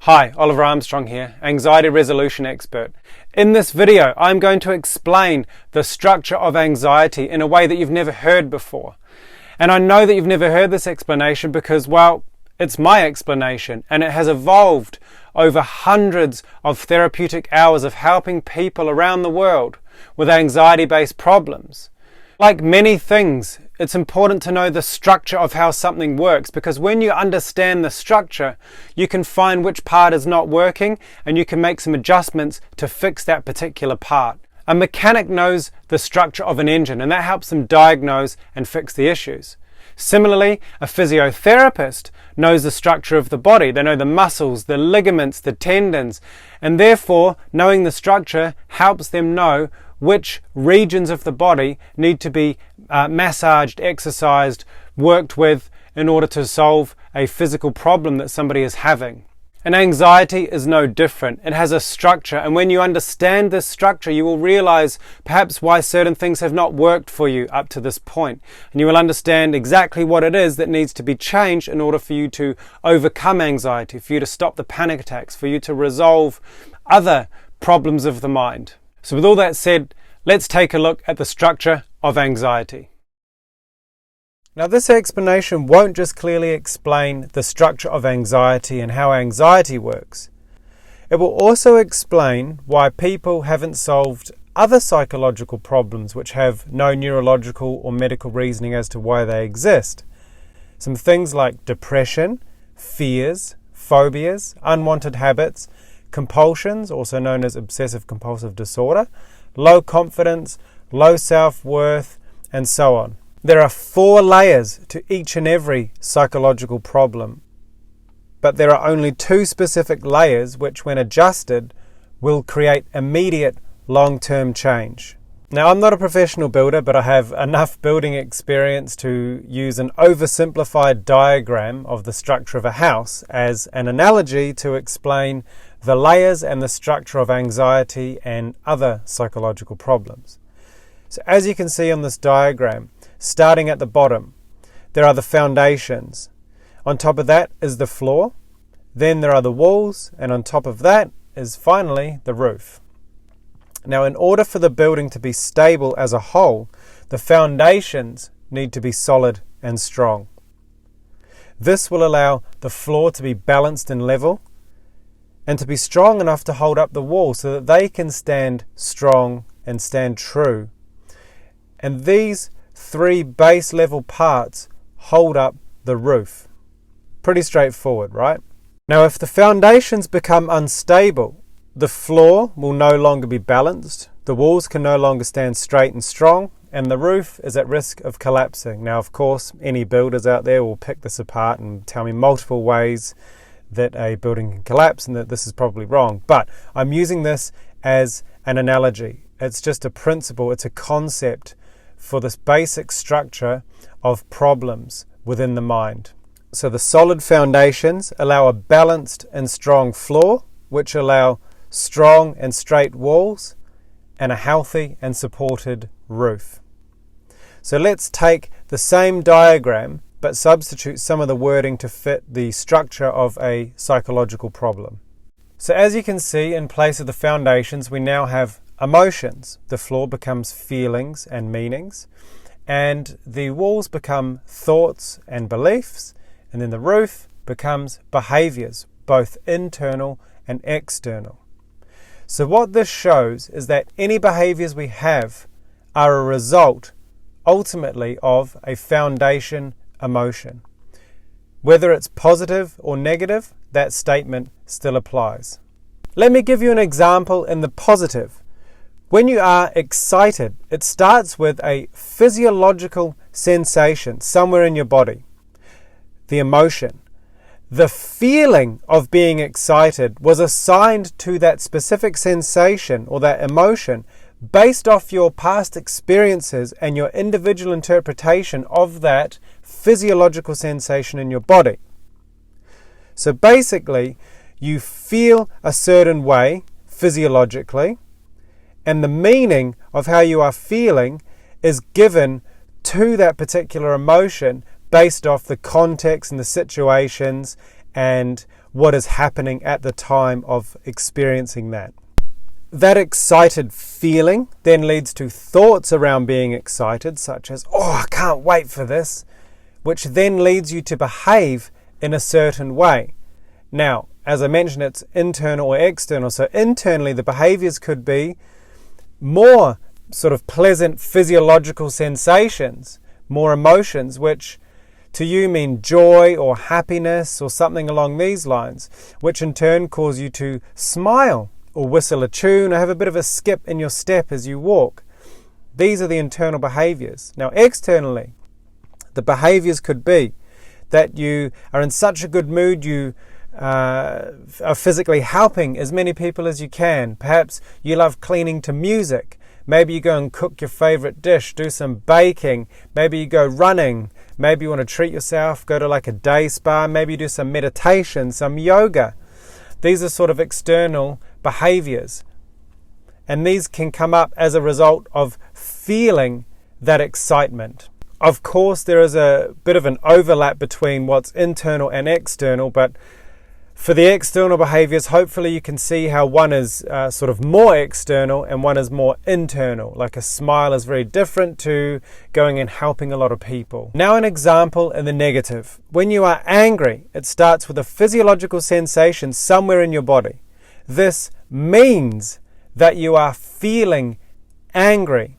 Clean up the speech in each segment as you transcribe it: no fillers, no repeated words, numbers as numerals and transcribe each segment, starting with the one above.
Hi, Oliver Armstrong here, anxiety resolution expert. In this video, I'm going to explain the structure of anxiety in a way that you've never heard before. And I know that you've never heard this explanation because, well, it's my explanation and it has evolved over hundreds of therapeutic hours of helping people around the world with anxiety-based problems. Like many things, it's important to know the structure of how something works, because when you understand the structure, you can find which part is not working and you can make some adjustments to fix that particular part. A mechanic knows the structure of an engine and that helps them diagnose and fix the issues. Similarly, a physiotherapist knows the structure of the body. They know the muscles, the ligaments, the tendons, and therefore knowing the structure helps them know which regions of the body need to be massaged, exercised, worked with in order to solve a physical problem that somebody is having. And anxiety is no different. It has a structure, and when you understand this structure, you will realize perhaps why certain things have not worked for you up to this point. And you will understand exactly what it is that needs to be changed in order for you to overcome anxiety, for you to stop the panic attacks, for you to resolve other problems of the mind. So with all that said, let's take a look at the structure of anxiety. Now, this explanation won't just clearly explain the structure of anxiety and how anxiety works. It will also explain why people haven't solved other psychological problems which have no neurological or medical reasoning as to why they exist. Some things like depression, fears, phobias, unwanted habits, compulsions, also known as obsessive compulsive disorder, low confidence, low self-worth, and so on. There are 4 layers to each and every psychological problem, but there are only 2 specific layers which, when adjusted, will create immediate long-term change. Now, I'm not a professional builder, but I have enough building experience to use an oversimplified diagram of the structure of a house as an analogy to explain the layers and the structure of anxiety and other psychological problems. So as you can see on this diagram, starting at the bottom, there are the foundations. On top of that is the floor. Then there are the walls, and on top of that is finally the roof. Now, in order for the building to be stable as a whole, the foundations need to be solid and strong. This will allow the floor to be balanced and level, and to be strong enough to hold up the wall so that they can stand strong and stand true. And these 3 base level parts hold up the roof. Pretty straightforward, right? Now, if the foundations become unstable, the floor will no longer be balanced, the walls can no longer stand straight and strong, and the roof is at risk of collapsing. Now, of course, any builders out there will pick this apart and tell me multiple ways that a building can collapse and that this is probably wrong. But I'm using this as an analogy. It's just a principle, it's a concept for this basic structure of problems within the mind. So the solid foundations allow a balanced and strong floor, which allow strong and straight walls and a healthy and supported roof. So let's take the same diagram but substitute some of the wording to fit the structure of a psychological problem. So as you can see, in place of the foundations, we now have emotions. The floor becomes feelings and meanings, and the walls become thoughts and beliefs, and then the roof becomes behaviors, both internal and external. So what this shows is that any behaviors we have are a result, ultimately, of a foundation emotion. Whether it's positive or negative, that statement still applies. Let me give you an example in the positive. When you are excited, it starts with a physiological sensation somewhere in your body, the emotion. The feeling of being excited was assigned to that specific sensation or that emotion based off your past experiences and your individual interpretation of that physiological sensation in your body. So basically, you feel a certain way physiologically, and the meaning of how you are feeling is given to that particular emotion based off the context and the situations and what is happening at the time of experiencing that. That excited feeling then leads to thoughts around being excited, such as, oh, I can't wait for this, which then leads you to behave in a certain way. Now, as I mentioned, it's internal or external. So internally, the behaviors could be more sort of pleasant physiological sensations, more emotions, which to you mean joy or happiness or something along these lines, which in turn cause you to smile or whistle a tune or have a bit of a skip in your step as you walk. These are the internal behaviors. Now, externally, the behaviors could be that you are in such a good mood you are physically helping as many people as you can. Perhaps you love cleaning to music. Maybe you go and cook your favorite dish, do some baking. Maybe you go running. Maybe you want to treat yourself, go to like a day spa. Maybe you do some meditation, some yoga. These are sort of external behaviors. And these can come up as a result of feeling that excitement. Of course, there is a bit of an overlap between what's internal and external, but for the external behaviors, hopefully you can see how one is sort of more external and one is more internal. Like a smile is very different to going and helping a lot of people. Now an example in the negative. When you are angry, it starts with a physiological sensation somewhere in your body. This means that you are feeling angry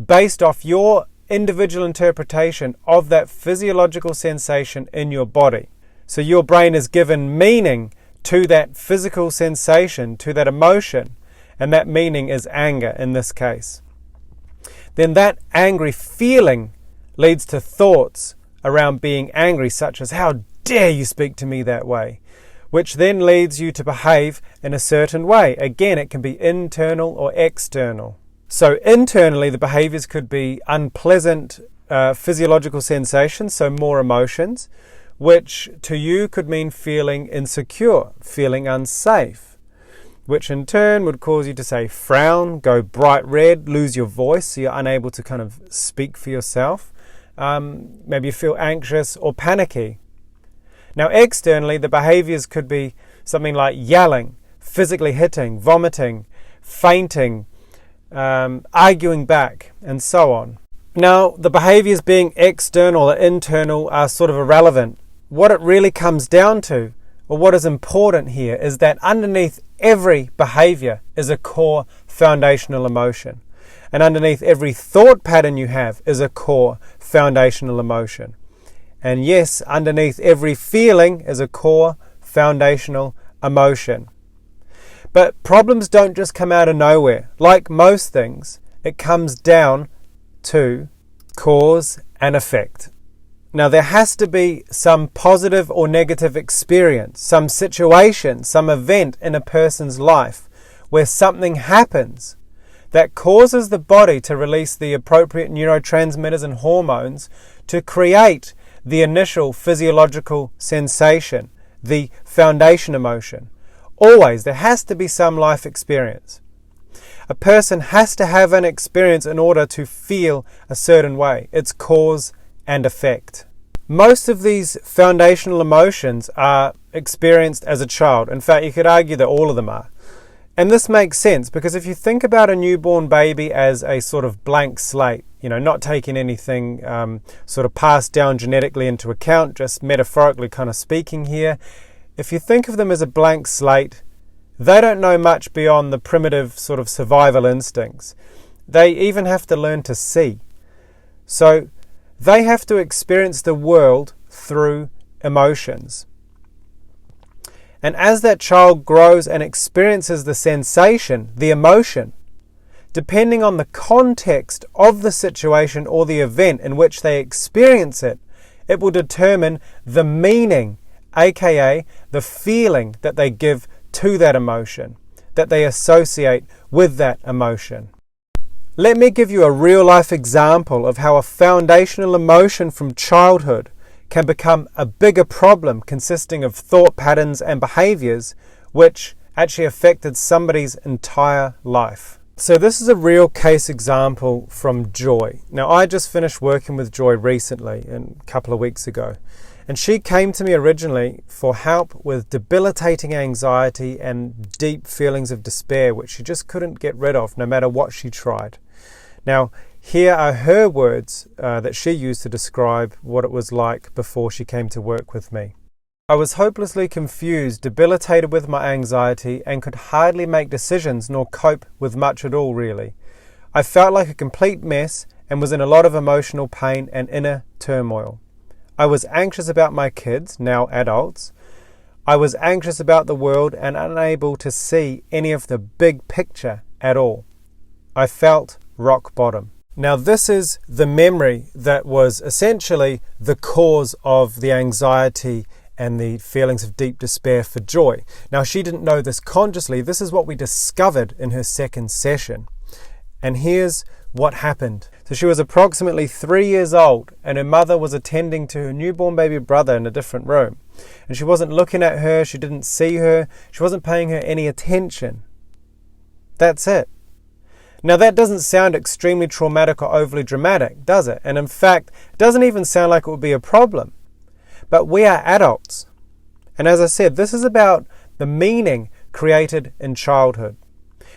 based off your individual interpretation of that physiological sensation in your body. So your brain is given meaning to that physical sensation, to that emotion, and that meaning is anger in this case. Then that angry feeling leads to thoughts around being angry, such as, how dare you speak to me that way? Which then leads you to behave in a certain way. Again, it can be internal or external. So internally, the behaviors could be unpleasant physiological sensations, so more emotions, which to you could mean feeling insecure, feeling unsafe, which in turn would cause you to say frown, go bright red, lose your voice, so you're unable to kind of speak for yourself. Maybe you feel anxious or panicky. Now externally, the behaviors could be something like yelling, physically hitting, vomiting, fainting, arguing back, and so on. Now, the behaviors being external or internal are sort of irrelevant. What it really comes down to, or what is important here, is that underneath every behavior is a core foundational emotion. And underneath every thought pattern you have is a core foundational emotion. And yes, underneath every feeling is a core foundational emotion. But problems don't just come out of nowhere. Like most things, it comes down to cause and effect. Now there has to be some positive or negative experience, some situation, some event in a person's life where something happens that causes the body to release the appropriate neurotransmitters and hormones to create the initial physiological sensation, the foundation emotion. Always, there has to be some life experience. A person has to have an experience in order to feel a certain way. It's cause and effect. Most of these foundational emotions are experienced as a child. In fact, you could argue that all of them are. And this makes sense because if you think about a newborn baby as a sort of blank slate, not taking anything sort of passed down genetically into account, just metaphorically kind of speaking here, if you think of them as a blank slate, they don't know much beyond the primitive sort of survival instincts. They even have to learn to see. So they have to experience the world through emotions. And as that child grows and experiences the sensation, the emotion, depending on the context of the situation or the event in which they experience it, it will determine the meaning, aka the feeling that they give to that emotion, that they associate with that emotion. Let me give you a real-life example of how a foundational emotion from childhood can become a bigger problem consisting of thought patterns and behaviors which actually affected somebody's entire life. So this is a real case example from Joy. Now I just finished working with Joy recently, a couple of weeks ago, And she came to me originally for help with debilitating anxiety and deep feelings of despair, which she just couldn't get rid of no matter what she tried. Now, here are her words that she used to describe what it was like before she came to work with me. I was hopelessly confused, debilitated with my anxiety, and could hardly make decisions nor cope with much at all, really. I felt like a complete mess and was in a lot of emotional pain and inner turmoil. I was anxious about my kids, now adults. I was anxious about the world and unable to see any of the big picture at all. I felt rock bottom. Now, this is the memory that was essentially the cause of the anxiety and the feelings of deep despair for Joy. Now, she didn't know this consciously. This is what we discovered in her second session. And here's what happened. So she was approximately 3 years old, and her mother was attending to her newborn baby brother in a different room. And she wasn't looking at her, she didn't see her, she wasn't paying her any attention. That's it. Now, that doesn't sound extremely traumatic or overly dramatic, does it? And in fact, it doesn't even sound like it would be a problem. But we are adults. And as I said, this is about the meaning created in childhood.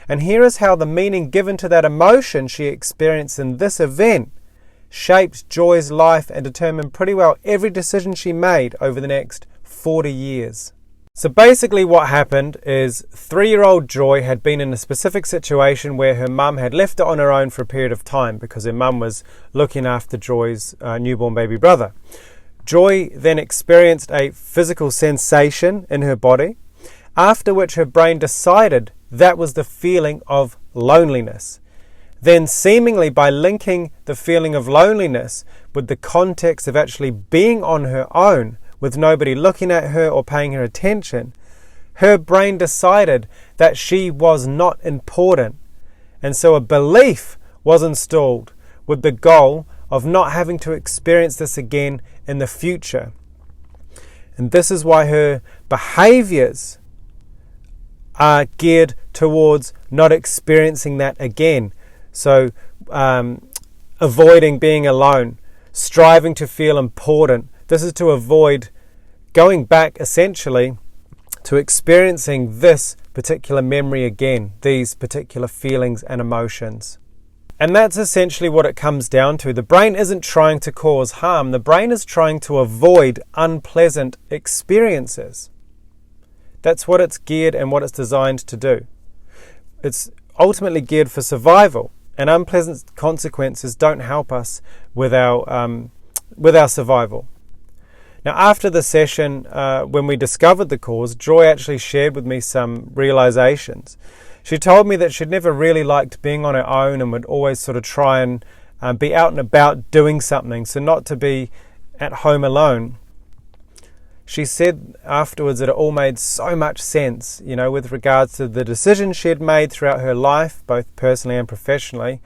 And here is how the meaning given to that emotion she experienced in this event shaped Joy's life and determined pretty well every decision she made over the next 40 years. So basically what happened is 3-year-old Joy had been in a specific situation where her mum had left her on her own for a period of time because her mum was looking after Joy's newborn baby brother. Joy then experienced a physical sensation in her body, after which her brain decided that was the feeling of loneliness. Then, seemingly by linking the feeling of loneliness with the context of actually being on her own, with nobody looking at her or paying her attention, her brain decided that she was not important. And so a belief was installed with the goal of not having to experience this again in the future. And this is why her behaviors are geared towards not experiencing that again. So avoiding being alone, striving to feel important. This is to avoid going back essentially to experiencing this particular memory again, these particular feelings and emotions. And that's essentially what it comes down to. The brain isn't trying to cause harm. The brain is trying to avoid unpleasant experiences. That's what it's geared and what it's designed to do. It's ultimately geared for survival, and unpleasant consequences don't help us with our survival. Now, after the session, when we discovered the cause, Joy actually shared with me some realizations. She told me that she'd never really liked being on her own and would always sort of try and be out and about doing something, so not to be at home alone. She said afterwards that it all made so much sense, with regards to the decisions she had made throughout her life, both personally and professionally,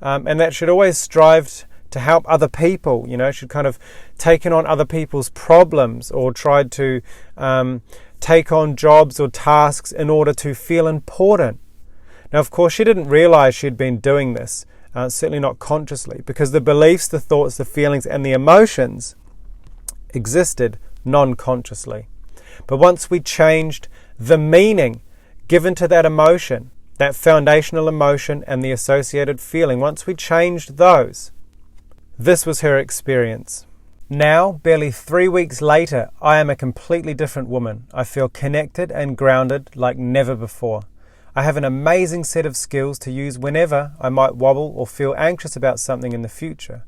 and that she'd always strived to help other people. She'd kind of taken on other people's problems or tried to take on jobs or tasks in order to feel important. Now, of course, she didn't realize she'd been doing this, certainly not consciously, because the beliefs, the thoughts, the feelings, and the emotions existed non-consciously. But once we changed the meaning given to that emotion, that foundational emotion and the associated feeling, once we changed those, this was her experience. Now, barely 3 weeks later, I am a completely different woman. I feel connected and grounded like never before. I have an amazing set of skills to use whenever I might wobble or feel anxious about something in the future.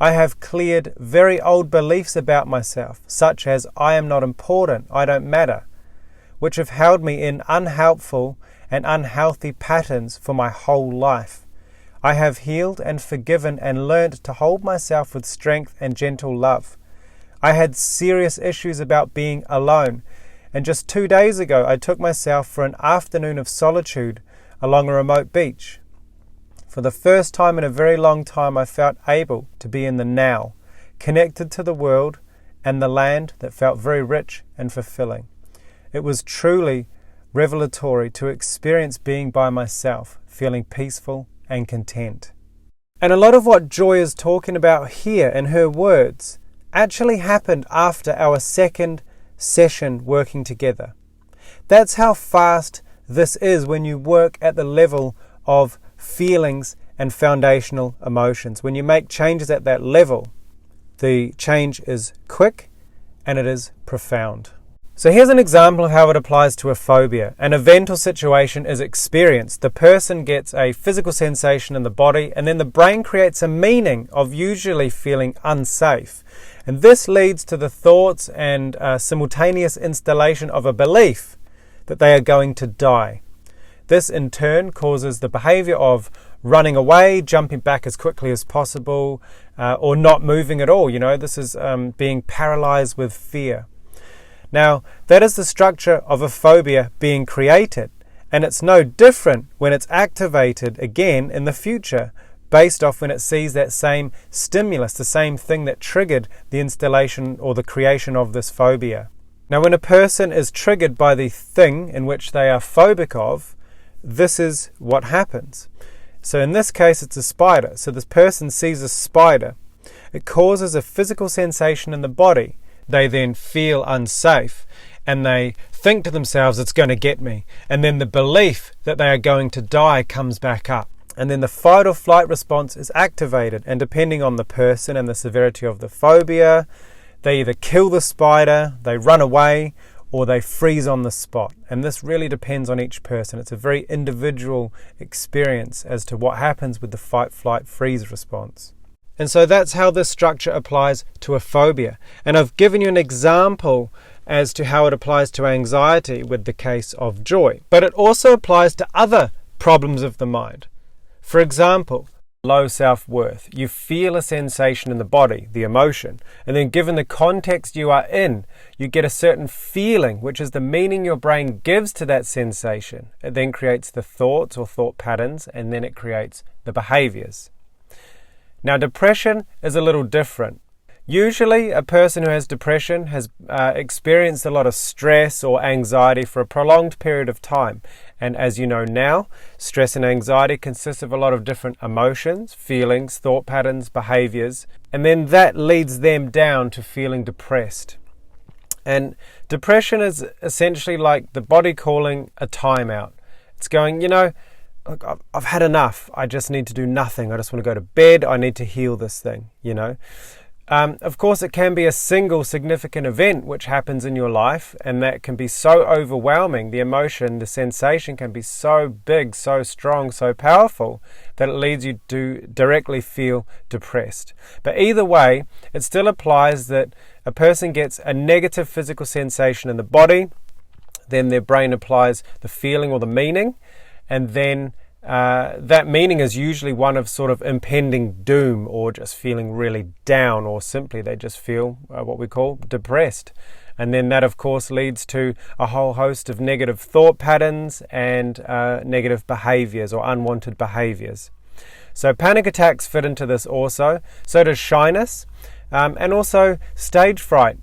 I have cleared very old beliefs about myself, such as I am not important, I don't matter, which have held me in unhelpful and unhealthy patterns for my whole life. I have healed and forgiven and learned to hold myself with strength and gentle love. I had serious issues about being alone, and just 2 days ago I took myself for an afternoon of solitude along a remote beach. For the first time in a very long time, I felt able to be in the now, connected to the world and the land that felt very rich and fulfilling. It was truly revelatory to experience being by myself, feeling peaceful and content. And a lot of what Joy is talking about here in her words actually happened after our second session working together. That's how fast this is when you work at the level of feelings and foundational emotions. When you make changes at that level, the change is quick and it is profound. So here's an example of how it applies to a phobia. An event or situation is experienced. The person gets a physical sensation in the body, and then the brain creates a meaning of usually feeling unsafe. And this leads to the thoughts and simultaneous installation of a belief that they are going to die. This in turn causes the behavior of running away, jumping back as quickly as possible, or not moving at all. This is being paralyzed with fear. Now, that is the structure of a phobia being created, and it's no different when it's activated again in the future, based off when it sees that same stimulus, the same thing that triggered the installation or the creation of this phobia. Now, when a person is triggered by the thing in which they are phobic of, this is what happens. So in this case, it's a spider. So this person sees a spider. It causes a physical sensation in the body. They then feel unsafe and they think to themselves, it's going to get me. And then the belief that they are going to die comes back up. And then the fight or flight response is activated. And depending on the person and the severity of the phobia, they either kill the spider, they run away, or they freeze on the spot. And this really depends on each person. It's a very individual experience as to what happens with the fight, flight, freeze response. And so that's how this structure applies to a phobia. And I've given you an example as to how it applies to anxiety with the case of joy. But it also applies to other problems of the mind. For example, low self-worth. You feel a sensation in the body, the emotion, and then given the context you are in, you get a certain feeling, which is the meaning your brain gives to that sensation. It then creates the thoughts or thought patterns, and then it creates the behaviors. Now, depression is a little different. Usually, a person who has depression has experienced a lot of stress or anxiety for a prolonged period of time. And as you know now, stress and anxiety consists of a lot of different emotions, feelings, thought patterns, behaviors, and then that leads them down to feeling depressed. And depression is essentially like the body calling a timeout. It's going, look, I've had enough. I just need to do nothing. I just want to go to bed. I need to heal this thing, Of course, it can be a single significant event which happens in your life, and that can be so overwhelming. The emotion, the sensation can be so big, so strong, so powerful that it leads you to directly feel depressed. But either way, it still applies that a person gets a negative physical sensation in the body, then their brain applies the feeling or the meaning, and then that meaning is usually one of sort of impending doom or just feeling really down, or simply they just feel what we call depressed. And then that, of course, leads to a whole host of negative thought patterns and negative behaviors or unwanted behaviors. So panic attacks fit into this also. So does shyness. And also stage fright,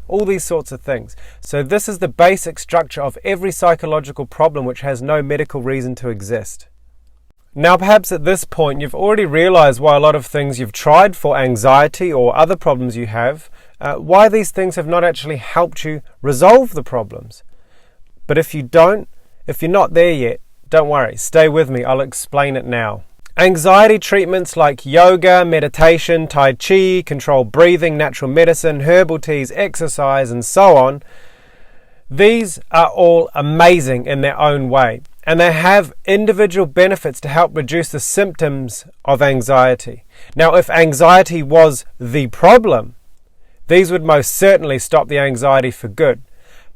all these sorts of things. So this is the basic structure of every psychological problem which has no medical reason to exist. Now, perhaps at this point, you've already realized why a lot of things you've tried for anxiety or other problems you have, why these things have not actually helped you resolve the problems. But if you're not there yet, don't worry, stay with me, I'll explain it now. Anxiety treatments like yoga, meditation, tai chi, controlled breathing, natural medicine, herbal teas, exercise, and so on, these are all amazing in their own way. And they have individual benefits to help reduce the symptoms of anxiety. Now, if anxiety was the problem, these would most certainly stop the anxiety for good.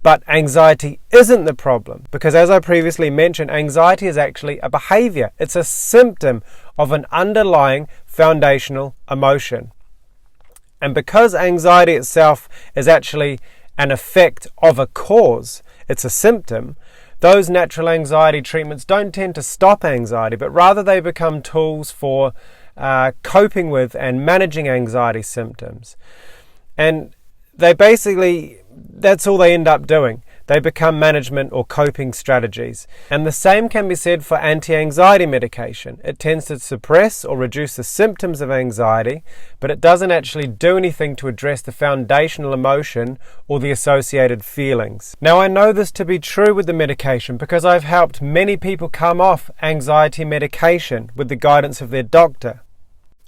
But anxiety isn't the problem, because as I previously mentioned, anxiety is actually a behavior. It's a symptom of an underlying foundational emotion. And because anxiety itself is actually an effect of a cause, it's a symptom, those natural anxiety treatments don't tend to stop anxiety, but rather they become tools for coping with and managing anxiety symptoms. And that's all they end up doing. they become management or coping strategies. And the same can be said for anti-anxiety medication. It tends to suppress or reduce the symptoms of anxiety, but it doesn't actually do anything to address the foundational emotion or the associated feelings. Now, I know this to be true with the medication because I've helped many people come off anxiety medication with the guidance of their doctor.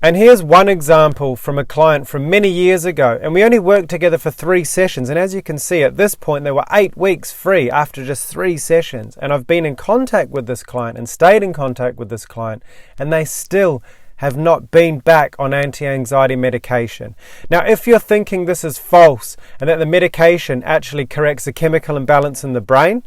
And here's one example from a client from many years ago, and we only worked together for 3 sessions, and as you can see at this point there were 8 weeks free after just 3 sessions, and I've been in contact with this client and stayed in contact with this client, and they still have not been back on anti-anxiety medication. Now, if you're thinking this is false and that the medication actually corrects a chemical imbalance in the brain,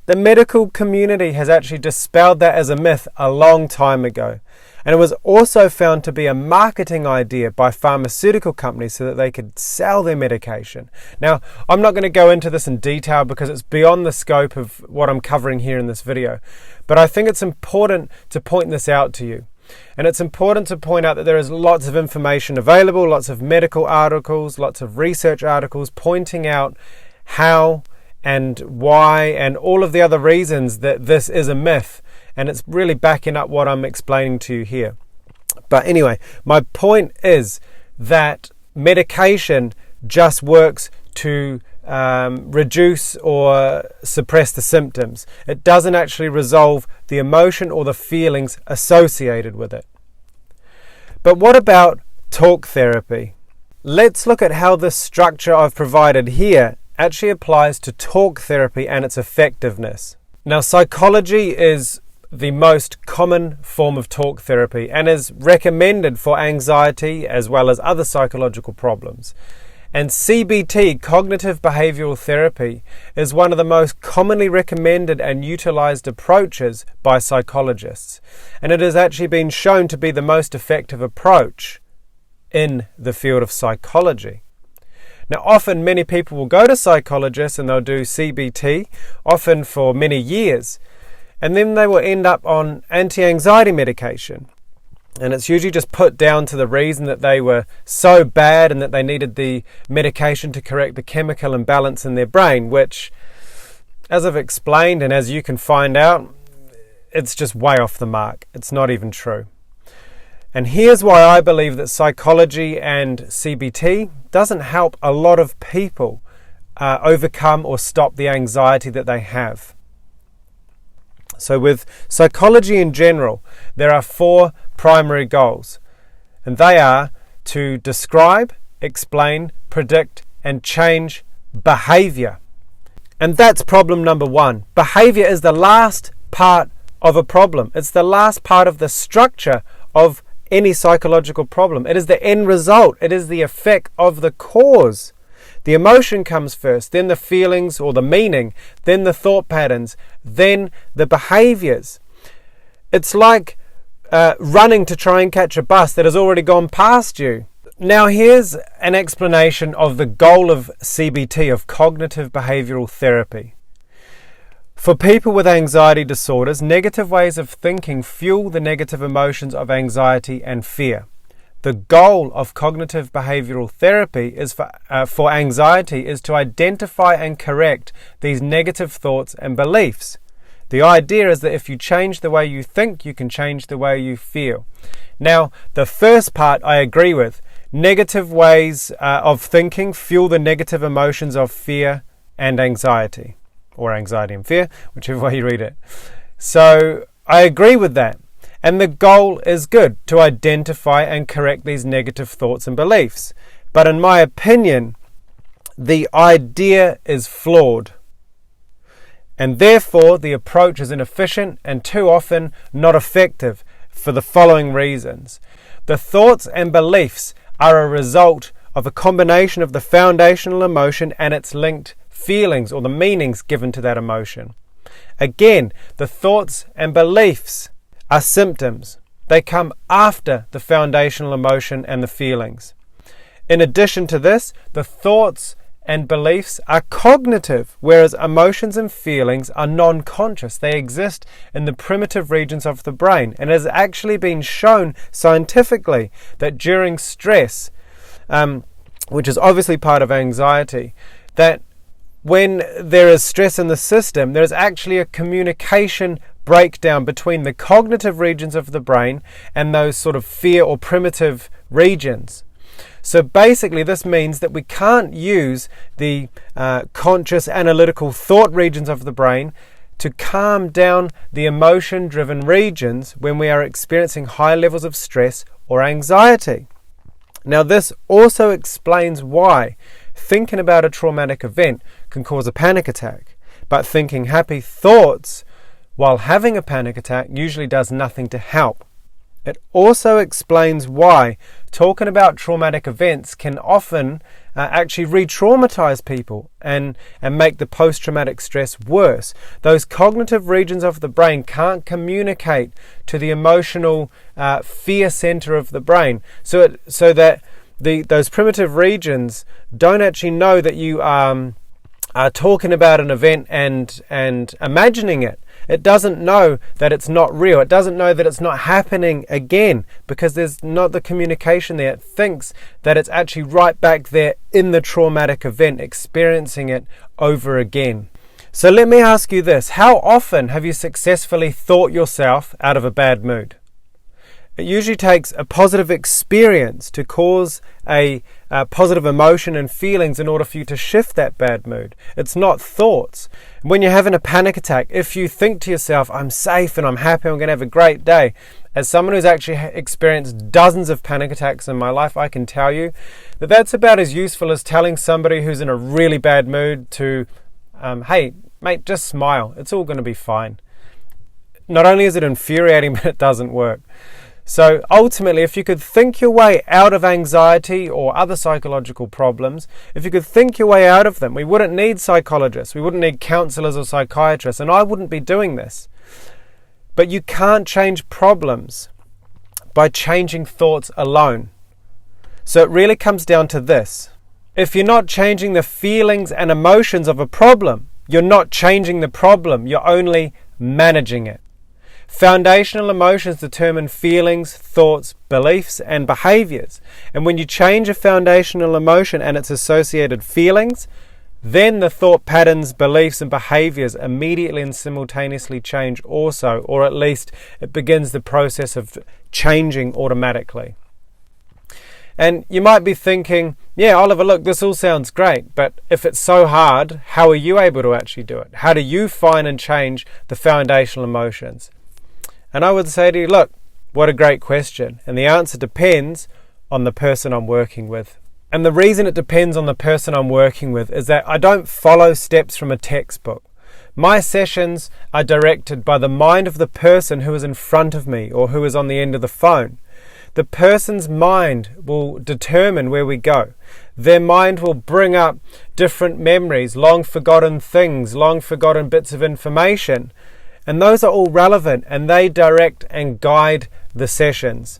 the medical community has actually dispelled that as a myth a long time ago. And it was also found to be a marketing idea by pharmaceutical companies so that they could sell their medication. Now, I'm not going to go into this in detail because it's beyond the scope of what I'm covering here in this video. But I think it's important to point this out to you. And it's important to point out that there is lots of information available, lots of medical articles, lots of research articles pointing out how and why and all of the other reasons that this is a myth. And it's really backing up what I'm explaining to you here. But anyway, my point is that medication just works to reduce or suppress the symptoms. It doesn't actually resolve the emotion or the feelings associated with it. But what about talk therapy? Let's look at how this structure I've provided here actually applies to talk therapy and its effectiveness. Now, psychology is the most common form of talk therapy and is recommended for anxiety as well as other psychological problems. And CBT, cognitive behavioral therapy, is one of the most commonly recommended and utilized approaches by psychologists. And it has actually been shown to be the most effective approach in the field of psychology. Now, often many people will go to psychologists and they'll do CBT, often for many years, and then they will end up on anti-anxiety medication. And it's usually just put down to the reason that they were so bad and that they needed the medication to correct the chemical imbalance in their brain, which, as I've explained and as you can find out, it's just way off the mark. It's not even true. And here's why I believe that psychology and CBT doesn't help a lot of people overcome or stop the anxiety that they have. So with psychology in general, there are 4 primary goals, and they are to describe, explain, predict, and change behavior. And that's problem number 1. Behavior is the last part of a problem. It's the last part of the structure of any psychological problem. It is the end result. It is the effect of the cause. The emotion comes first, then the feelings or the meaning, then the thought patterns, then the behaviors. It's like running to try and catch a bus that has already gone past you. Now here's an explanation of the goal of CBT, of cognitive behavioral therapy. For people with anxiety disorders, negative ways of thinking fuel the negative emotions of anxiety and fear. The goal of cognitive behavioral therapy is for anxiety is to identify and correct these negative thoughts and beliefs. The idea is that if you change the way you think, you can change the way you feel. Now, the first part I agree with. Negative ways of thinking fuel the negative emotions of fear and anxiety, or anxiety and fear, whichever way you read it. So I agree with that. And the goal is good, to identify and correct these negative thoughts and beliefs. But in my opinion, the idea is flawed. And therefore, the approach is inefficient and too often not effective for the following reasons. The thoughts and beliefs are a result of a combination of the foundational emotion and its linked feelings or the meanings given to that emotion. Again, the thoughts and beliefs are symptoms. They come after the foundational emotion and the feelings. In addition to this, the thoughts and beliefs are cognitive, whereas emotions and feelings are non-conscious. They exist in the primitive regions of the brain, and it has actually been shown scientifically that during stress, which is obviously part of anxiety, that when there is stress in the system, there is actually a communication breakdown between the cognitive regions of the brain and those sort of fear or primitive regions. So basically this means that we can't use the conscious analytical thought regions of the brain to calm down the emotion-driven regions when we are experiencing high levels of stress or anxiety. Now this also explains why thinking about a traumatic event can cause a panic attack, but thinking happy thoughts while having a panic attack usually does nothing to help. It also explains why talking about traumatic events can often actually re-traumatize people and make the post-traumatic stress worse. Those cognitive regions of the brain can't communicate to the emotional fear center of the brain, so that those primitive regions don't actually know that you are talking about an event and imagining it. It doesn't know that it's not real. It doesn't know that it's not happening again because there's not the communication there. It thinks that it's actually right back there in the traumatic event, experiencing it over again. So let me ask you this. How often have you successfully thought yourself out of a bad mood? It usually takes a positive experience to cause a positive emotion and feelings in order for you to shift that bad mood. It's not thoughts. When you're having a panic attack, if you think to yourself, I'm safe and I'm happy, I'm going to have a great day. As someone who's actually experienced dozens of panic attacks in my life, I can tell you that that's about as useful as telling somebody who's in a really bad mood to, hey, mate, just smile. It's all going to be fine. Not only is it infuriating, but it doesn't work. So ultimately, if you could think your way out of anxiety or other psychological problems, if you could think your way out of them, we wouldn't need psychologists, we wouldn't need counselors or psychiatrists, and I wouldn't be doing this. But you can't change problems by changing thoughts alone. So it really comes down to this. If you're not changing the feelings and emotions of a problem, you're not changing the problem, you're only managing it. Foundational emotions determine feelings, thoughts, beliefs, and behaviors. And when you change a foundational emotion and its associated feelings, then the thought patterns, beliefs, and behaviors immediately and simultaneously change also, or at least it begins the process of changing automatically. And you might be thinking, yeah, Oliver, look, this all sounds great, but if it's so hard, how are you able to actually do it? How do you find and change the foundational emotions? And I would say to you, look, what a great question. And the answer depends on the person I'm working with. And the reason it depends on the person I'm working with is that I don't follow steps from a textbook. My sessions are directed by the mind of the person who is in front of me or who is on the end of the phone. The person's mind will determine where we go. Their mind will bring up different memories, long forgotten things, long forgotten bits of information. And those are all relevant and they direct and guide the sessions.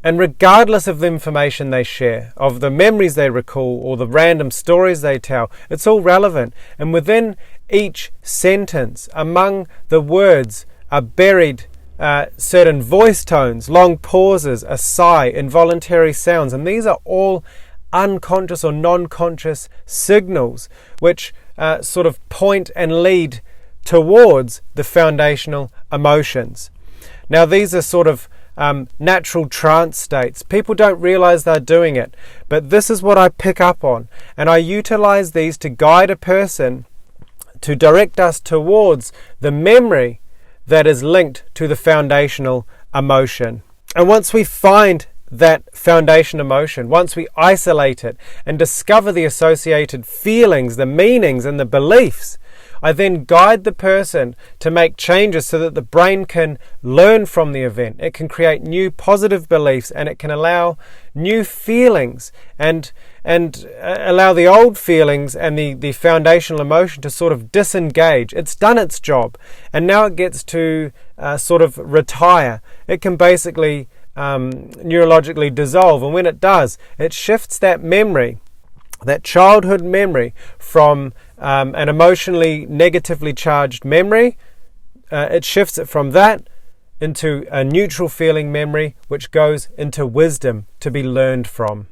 And regardless of the information they share, of the memories they recall or the random stories they tell, it's all relevant. And within each sentence, among the words are buried certain voice tones, long pauses, a sigh, involuntary sounds. And these are all unconscious or non-conscious signals which sort of point and lead towards the foundational emotions. Now these are sort of natural trance states. People don't realize they're doing it, but this is what I pick up on, and I utilize these to guide a person to direct us towards the memory that is linked to the foundational emotion. And once we find that foundation emotion, once we isolate it and discover the associated feelings, the meanings and the beliefs, I then guide the person to make changes so that the brain can learn from the event. It can create new positive beliefs and it can allow new feelings and allow the old feelings and the foundational emotion to sort of disengage. It's done its job and now it gets to sort of retire. It can basically neurologically dissolve, and when it does, it shifts that memory, that childhood memory, from an emotionally negatively charged memory, it shifts it from that into a neutral feeling memory which goes into wisdom to be learned from.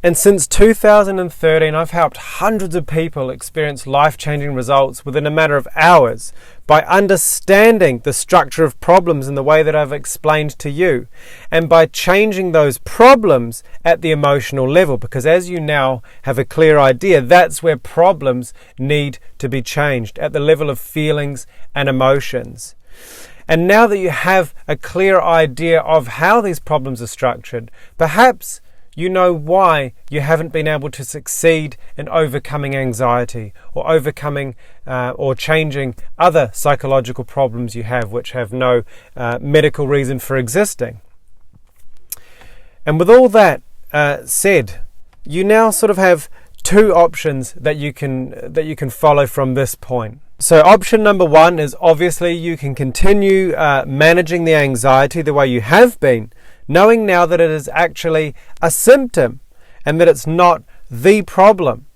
And since 2013, I've helped hundreds of people experience life-changing results within a matter of hours by understanding the structure of problems in the way that I've explained to you, and by changing those problems at the emotional level, because as you now have a clear idea, that's where problems need to be changed, at the level of feelings and emotions. And now that you have a clear idea of how these problems are structured, perhaps you know why you haven't been able to succeed in overcoming anxiety or overcoming or changing other psychological problems you have, which have no medical reason for existing. And with all that said, you now sort of have two options that you can follow from this point. So option number one is obviously you can continue managing the anxiety the way you have been, knowing now that it is actually a symptom and that it's not the problem.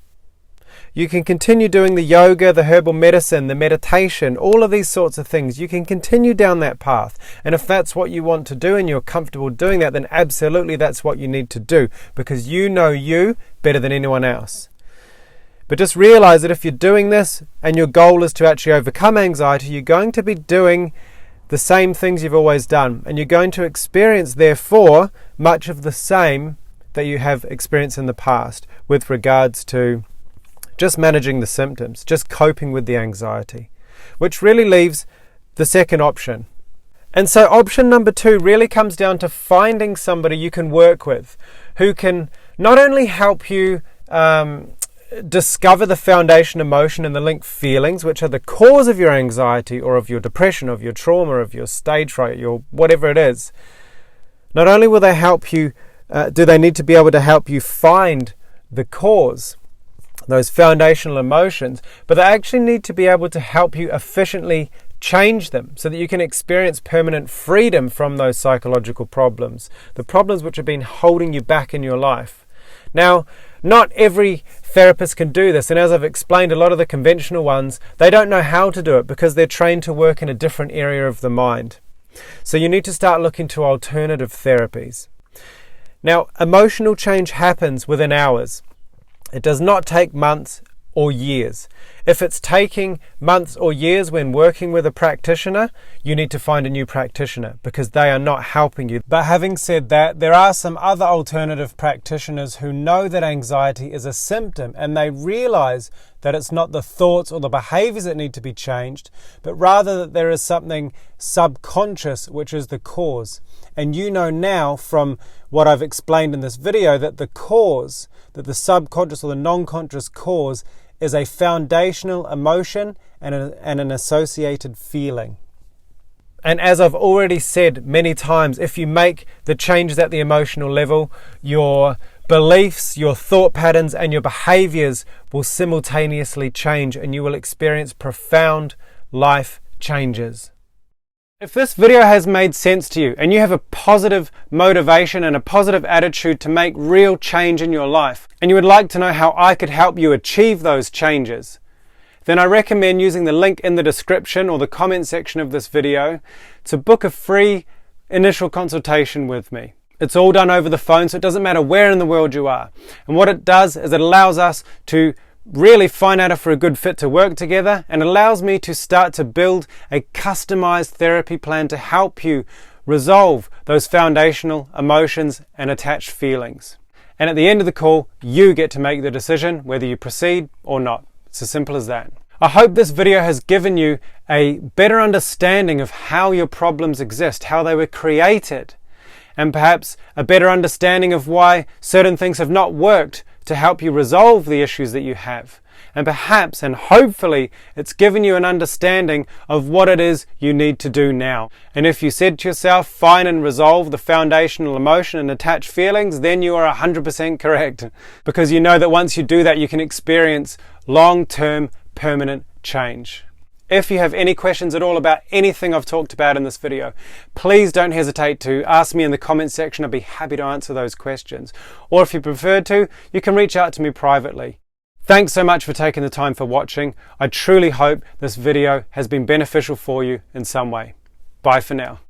You can continue doing the yoga, the herbal medicine, the meditation, all of these sorts of things. You can continue down that path. And if that's what you want to do and you're comfortable doing that, then absolutely that's what you need to do, because you know you better than anyone else. But just realize that if you're doing this and your goal is to actually overcome anxiety, you're going to be doing the same things you've always done, and you're going to experience, therefore, much of the same that you have experienced in the past with regards to just managing the symptoms, just coping with the anxiety, which really leaves the second option. And so option number two really comes down to finding somebody you can work with who can not only help you discover the foundation emotion and the linked feelings, which are the cause of your anxiety or of your depression, of your trauma, of your stage fright, your whatever it is. Not only will they help you, do they need to be able to help you find the cause, those foundational emotions, but they actually need to be able to help you efficiently change them so that you can experience permanent freedom from those psychological problems, the problems which have been holding you back in your life. Now, not every therapist can do this, and as I've explained, a lot of the conventional ones, they don't know how to do it because they're trained to work in a different area of the mind. So you need to start looking to alternative therapies. Now, emotional change happens within hours. It does not take months or years. If it's taking months or years when working with a practitioner, you need to find a new practitioner because they are not helping you. But having said that, there are some other alternative practitioners who know that anxiety is a symptom, and they realize that it's not the thoughts or the behaviors that need to be changed, but rather that there is something subconscious which is the cause. And you know now from what I've explained in this video that the cause, that the subconscious or the non-conscious cause, is a foundational emotion and an associated feeling. And as I've already said many times, if you make the changes at the emotional level, your beliefs, your thought patterns, and your behaviors will simultaneously change, and you will experience profound life changes. If this video has made sense to you and you have a positive motivation and a positive attitude to make real change in your life, and you would like to know how I could help you achieve those changes, then I recommend using the link in the description or the comment section of this video to book a free initial consultation with me. It's all done over the phone, so it doesn't matter where in the world you are. And what it does is it allows us to really find out if we're a good fit to work together, and allows me to start to build a customized therapy plan to help you resolve those foundational emotions and attached feelings. And at the end of the call, you get to make the decision whether you proceed or not. It's as simple as that. I hope this video has given you a better understanding of how your problems exist, how they were created, and perhaps a better understanding of why certain things have not worked to help you resolve the issues that you have. And perhaps, and hopefully, it's given you an understanding of what it is you need to do now. And if you said to yourself, find and resolve the foundational emotion and attached feelings, then you are 100% correct. Because you know that once you do that, you can experience long-term permanent change. If you have any questions at all about anything I've talked about in this video, please don't hesitate to ask me in the comments section. I'd be happy to answer those questions. Or if you prefer to, you can reach out to me privately. Thanks so much for taking the time for watching. I truly hope this video has been beneficial for you in some way. Bye for now.